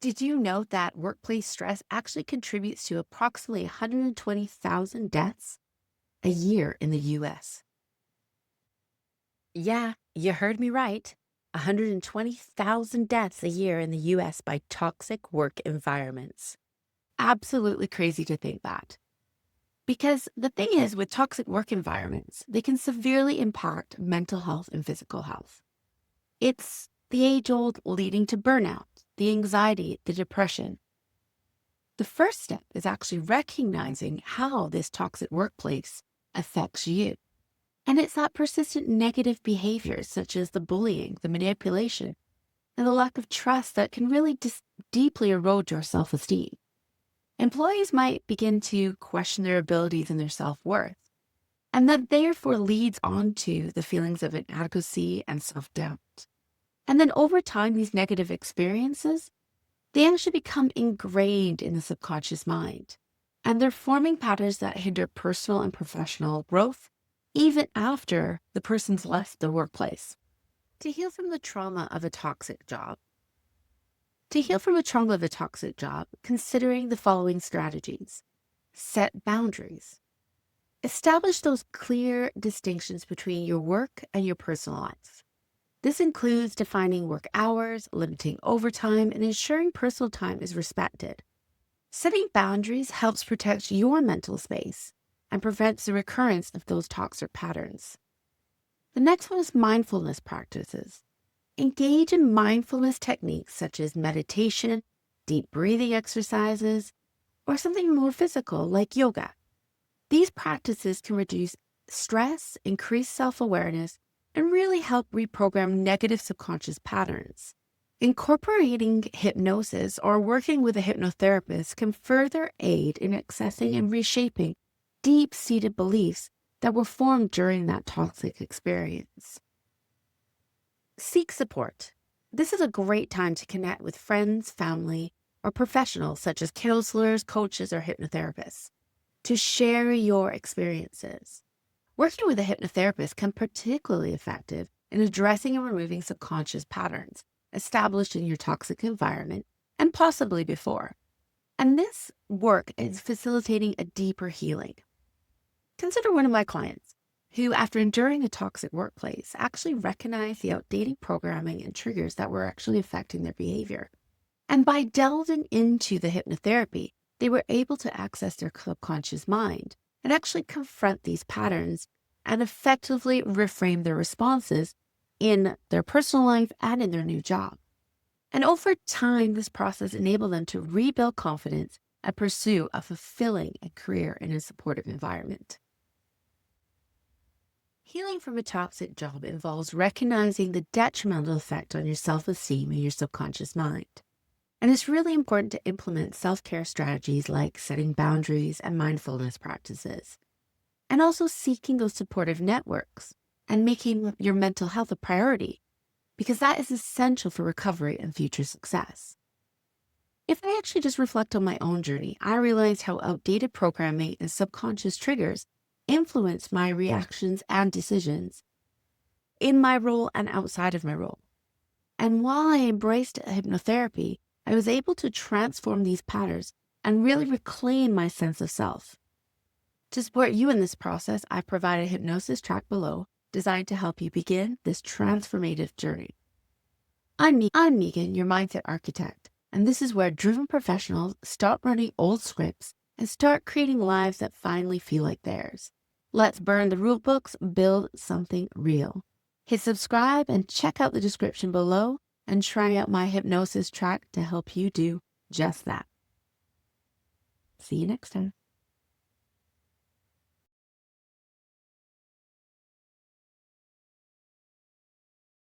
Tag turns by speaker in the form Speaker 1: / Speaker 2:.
Speaker 1: Did you know that workplace stress actually contributes to approximately 120,000 deaths a year in the US? Yeah, you heard me right. 120,000 deaths a year in the US by toxic work environments. Absolutely crazy to think that. Because the thing is, with toxic work environments, they can severely impact mental health and physical health. It's the age old leading to burnout, the anxiety, the depression. The first step is actually recognizing how this toxic workplace affects you. And it's that persistent negative behaviors, such as the bullying, the manipulation, and the lack of trust that can really deeply erode your self esteem. Employees might begin to question their abilities and their self worth. And that therefore leads on to the feelings of inadequacy and self doubt. And then over time, these negative experiences, they actually become ingrained in the subconscious mind. And they're forming patterns that hinder personal and professional growth, even after the person's left the workplace. To heal from the trauma of a toxic job, considering the following strategies: set boundaries, establish those clear distinctions between your work and your personal life. This includes defining work hours, limiting overtime, and ensuring personal time is respected. Setting boundaries helps protect your mental space and prevents the recurrence of those toxic patterns. The next one is mindfulness practices. Engage in mindfulness techniques such as meditation, deep breathing exercises, or something more physical like yoga. These practices can reduce stress, increase self-awareness, and really help reprogram negative subconscious patterns. Incorporating hypnosis or working with a hypnotherapist can further aid in accessing and reshaping deep-seated beliefs that were formed during that toxic experience. Seek support. This is a great time to connect with friends, family, or professionals such as counselors, coaches, or hypnotherapists to share your experiences. Working with a hypnotherapist can be particularly effective in addressing and removing subconscious patterns established in your toxic environment and possibly before. And this work is facilitating a deeper healing. Consider one of my clients who, after enduring a toxic workplace, actually recognized the outdated programming and triggers that were actually affecting their behavior. And by delving into the hypnotherapy, they were able to access their subconscious mind and actually confront these patterns and effectively reframe their responses in their personal life and in their new job. And over time, this process enabled them to rebuild confidence and pursue a fulfilling career in a supportive environment. Healing from a toxic job involves recognizing the detrimental effect on your self-esteem and your subconscious mind. And it's really important to implement self-care strategies like setting boundaries and mindfulness practices, and also seeking those supportive networks and making your mental health a priority, because that is essential for recovery and future success. If I actually just reflect on my own journey, I realized how outdated programming and subconscious triggers influence my reactions and decisions in my role and outside of my role. And while I embraced hypnotherapy, I was able to transform these patterns and really reclaim my sense of self. To support you in this process, I provide a hypnosis track below designed to help you begin this transformative journey. I'm Megan, your mindset architect, and this is where driven professionals stop running old scripts and start creating lives that finally feel like theirs. Let's burn the rule books, build something real. Hit subscribe and check out the description below and try out my hypnosis track to help you do just that. See you next time.